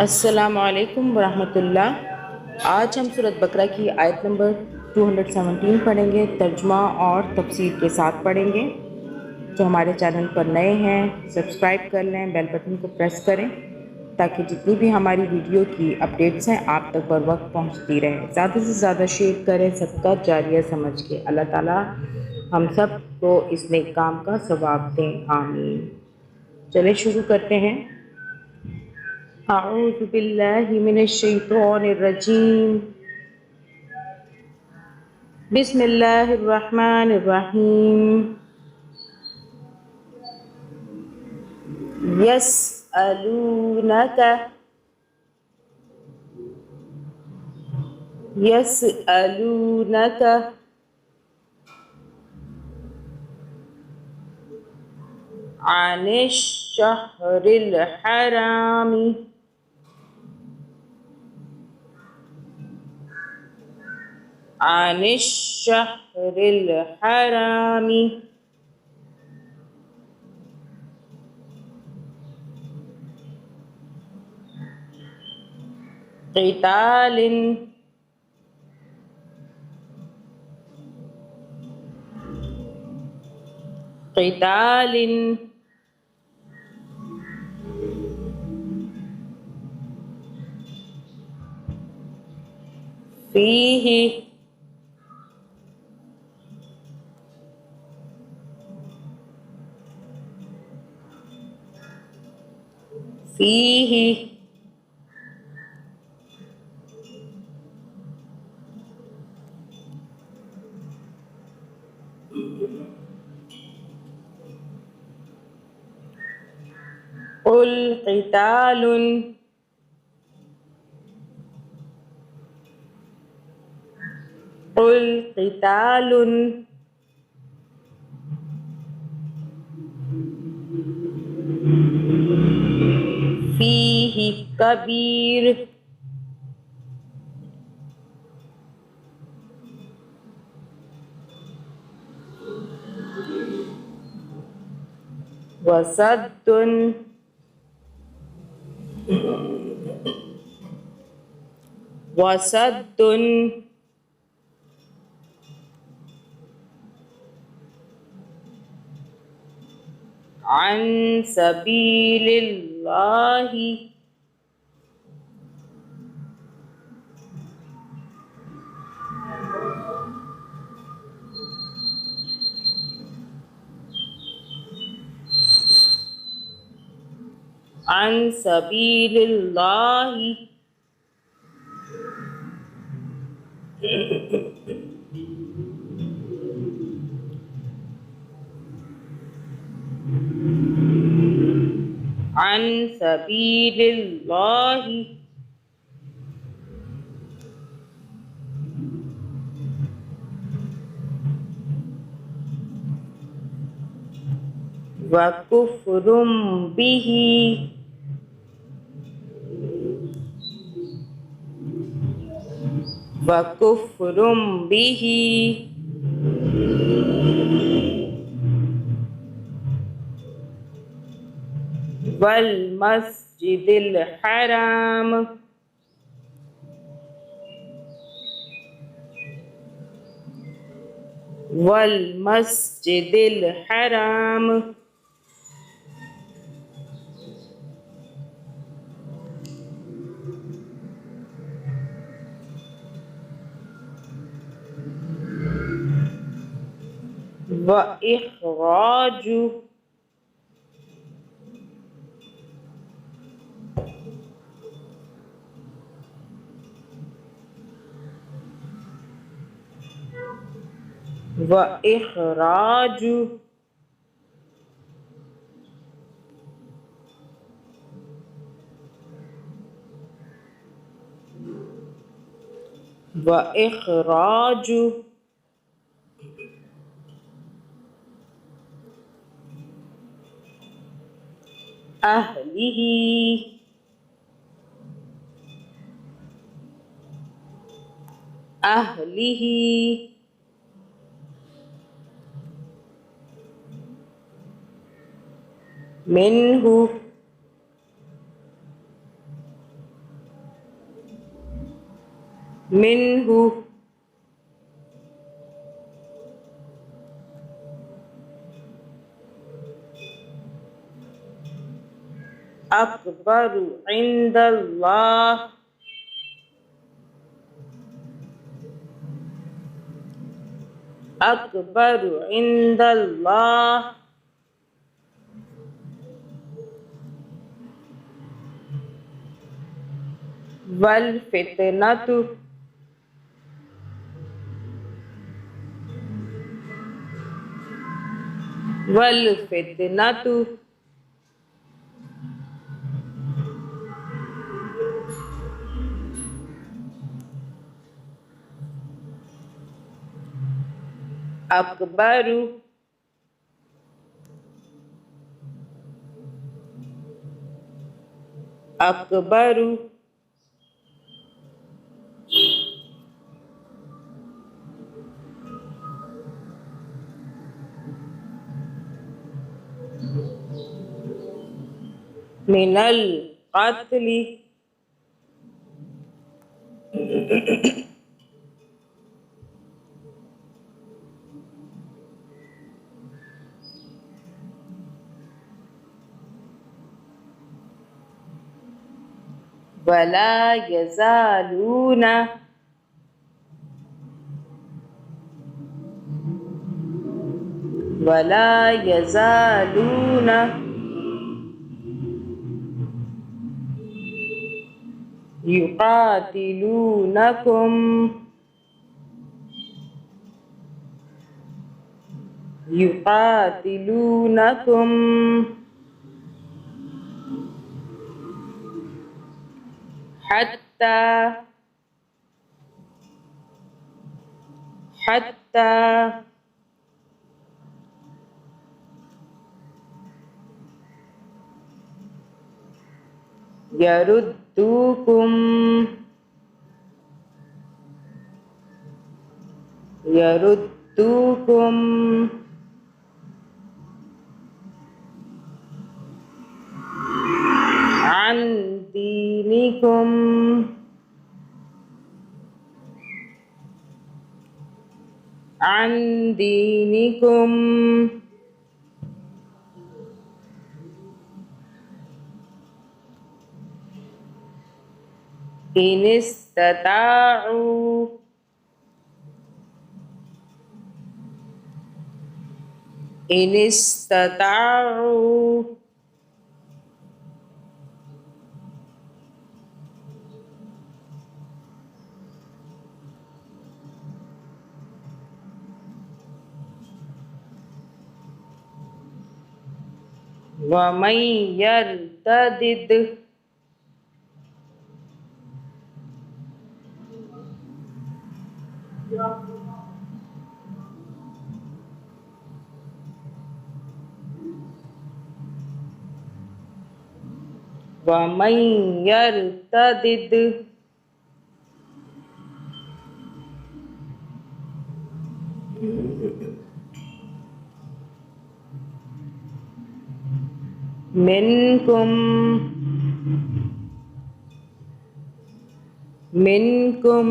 अस्सलामुअलैकुम वरहमतुल्लाह। आज हम सूरत बकरा की आयत नंबर 217 पढ़ेंगे। तर्जुमा और तफसीर के साथ पढ़ेंगे। जो हमारे चैनल पर नए हैं सब्सक्राइब कर लें, बेल बटन को प्रेस करें ताकि जितनी भी हमारी वीडियो की अपडेट्स हैं आप तक बर वक्त पहुँचती रहें। ज़्यादा से ज़्यादा शेयर करें, सदका जारिया समझ के। अल्लाह ताला हम सब को इस नेक काम का सवाब दें, आमीन। चले शुरू करते हैं। अऊज़ु बिल्लाहि मिनश शैतानिर रजीम। बिस्मिल्लाहिर रहमानिर रहीम। यसअलूनका यसअलूनका अनिश शहरिल हरामी अनिश शहरिल हरामी क़ितालिन क़ितालिन फ़ीही फ़ीही क़ुल क़ितालुन क़ुल क़ितालुन फ़ीही कबीर वसद्दुन वसद्दुन अन सबीलिल्लाहि अन सबीलिल्लाहि अन सबीलिल्लाहि वकुफ्रुम बिही वकुफ्रुम बिही वल मस्जिदिल हराम वल मस्जिदिल हराम व इखराजु व इखराजु व इखराजु अहलिही अहलिही मिन्हु मिन्हु अकबरु इंदल्लाह अकबरु इंदल्लाह वल फितनतु वल फितनतु अकबरु अकबरु मिनल क़त्ल वला यज़ालून वला यज़ालून युक़ातिलूनकुम युक़ातिलूनकुम हत्ता हत्ता यरुद्दूकुम यरुद्दूकुम अन दीनिकुम अन दीनिकुम इनिस्तताउ इनिस्तताउ वमन यर्तदिद वमन यर्तदिद मिनकुम मिनकुम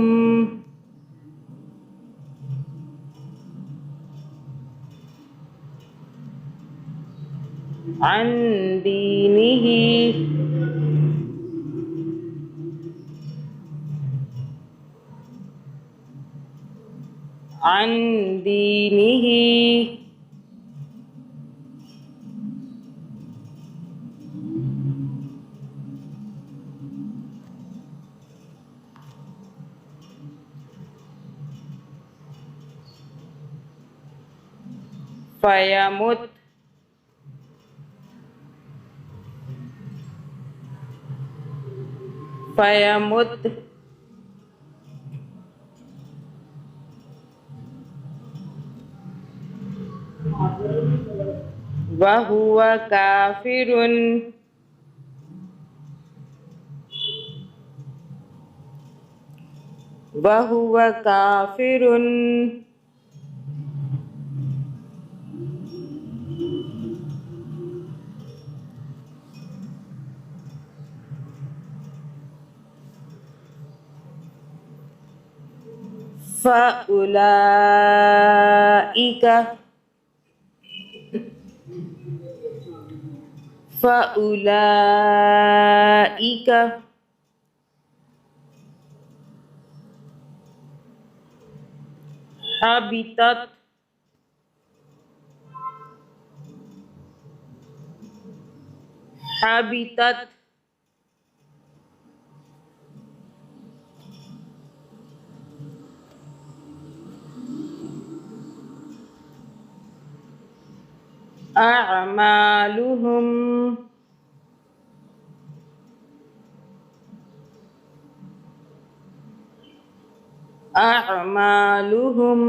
अन दीनिही अन दीनिही फयमुत फयमुत वहुवा काफिरुन वहुवा काफिरुन फ़उलाइका फ़उलाइका हबितत हबितत अअमालुहुम अअमालुहुम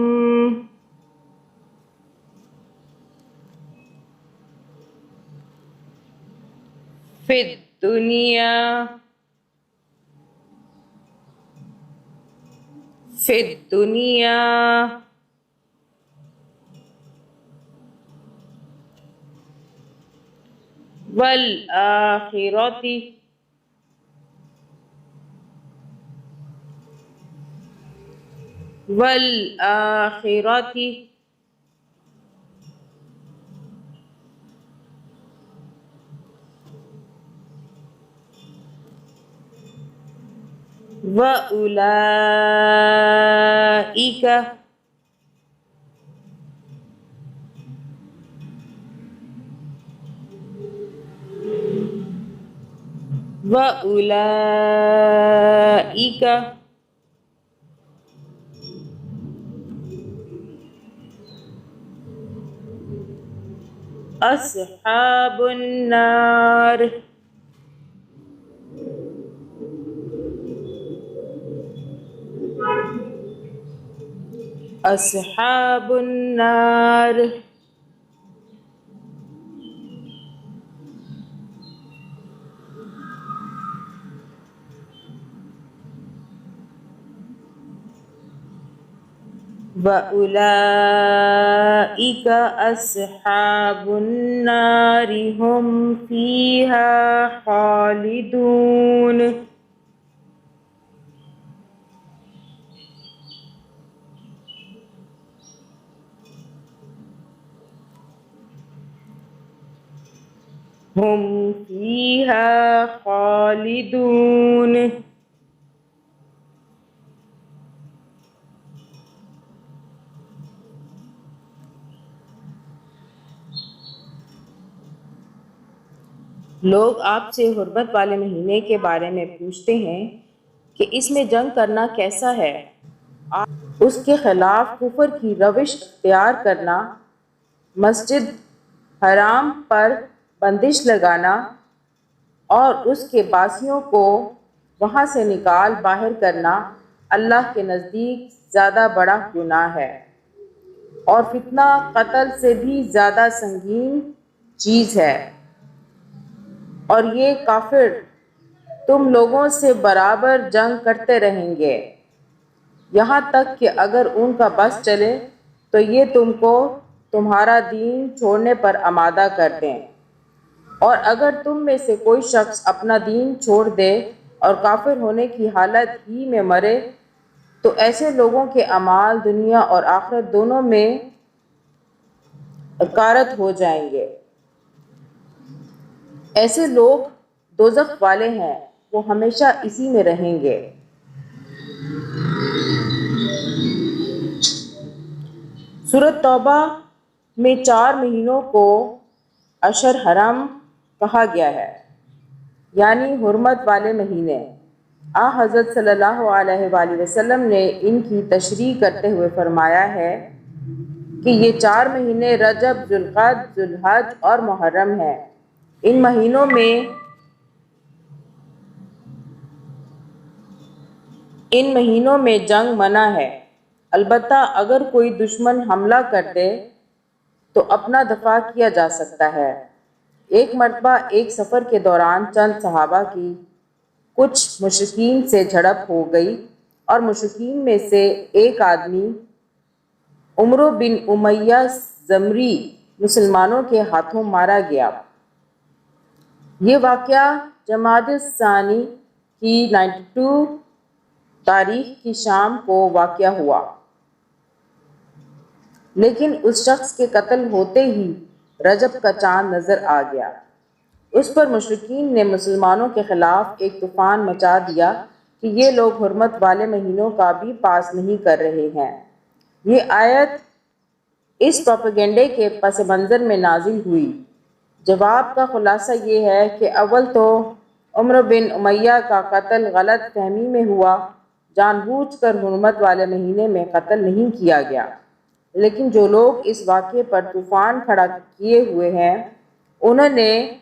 फिद दुनिया फिद दुनिया वल आखिरती वल आखिरती व उलाइका व उलाइका अस्हाबुन नार अस्हाबुन नार व उलाइका अस्हाबुन नारि हुम फीहा खालिदून। हुम फीहा खालिदून। लोग आपसे हुर्मत वाले महीने के बारे में पूछते हैं कि इसमें जंग करना कैसा है। उसके खिलाफ कुफर की रविश इख्तियार करना, मस्जिद हराम पर बंदिश लगाना और उसके बासियों को वहाँ से निकाल बाहर करना अल्लाह के नज़दीक ज़्यादा बड़ा गुनाह है और फितना कत्ल से भी ज़्यादा संगीन चीज़ है। और ये काफिर तुम लोगों से बराबर जंग करते रहेंगे यहाँ तक कि अगर उनका बस चले तो ये तुमको तुम्हारा दीन छोड़ने पर आमादा कर दें। और अगर तुम में से कोई शख्स अपना दीन छोड़ दे और काफिर होने की हालत ही में मरे तो ऐसे लोगों के अमाल दुनिया और आखिरत दोनों में कारत हो जाएंगे। ऐसे लोग दोज़ख वाले हैं, वो हमेशा इसी में रहेंगे। सूरत तौबा में 4 महीनों को अशर हरम कहा गया है, यानी हुर्मत वाले महीने। हज़रत सल्लल्लाहु अलैहि वसल्लम ने इनकी तशरीह करते हुए फरमाया है कि ये 4 महीने रजब, जुल्क़द, जुल्हज और मुहर्रम हैं। इन महीनों में जंग मना है। अलबत्ता अगर कोई दुश्मन हमला कर दे तो अपना दफा किया जा सकता है। एक मरतबा एक सफ़र के दौरान चंद सहाबा की कुछ मुशरिकीन से झड़प हो गई और मुशरिकीन में से एक आदमी उमरो बिन उमैया ज़मरी मुसलमानों के हाथों मारा गया। ये वाक़या जमाद सानी की 92 तारीख की शाम को वाक़या हुआ। लेकिन उस शख्स के कत्ल होते ही रजब का चांद नज़र आ गया। उस पर मुशरिकीन ने मुसलमानों के ख़िलाफ़ एक तूफ़ान मचा दिया कि ये लोग हुर्मत वाले महीनों का भी पास नहीं कर रहे हैं। ये आयत इस प्रोपेगेंडे के पस मंज़र में नाजिल हुई। जवाब का खुलासा ये है कि अव्वल तो उमर बिन उमैया का कत्ल गलत फहमी में हुआ, जानबूझकर हुर्मत वाले महीने में कत्ल नहीं किया गया। लेकिन जो लोग इस वाक़े पर तूफ़ान खड़ा किए हुए हैं, उन्होंने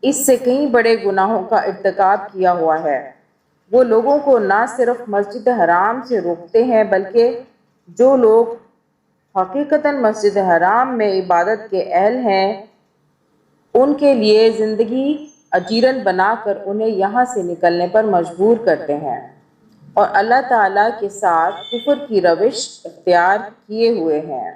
इससे कई बड़े गुनाहों का इर्तिकाब किया हुआ है। वो लोगों को ना सिर्फ मस्जिद हराम से रोकते हैं, बल्कि जो लोग हकीकतन मस्जिद हराम में इबादत के अहल हैं, उनके लिए ज़िंदगी अजीरन बनाकर उन्हें यहाँ से निकलने पर मजबूर करते हैं और अल्लाह ताला के साथ कुफ्र की रविश इख्तियार किए हुए हैं।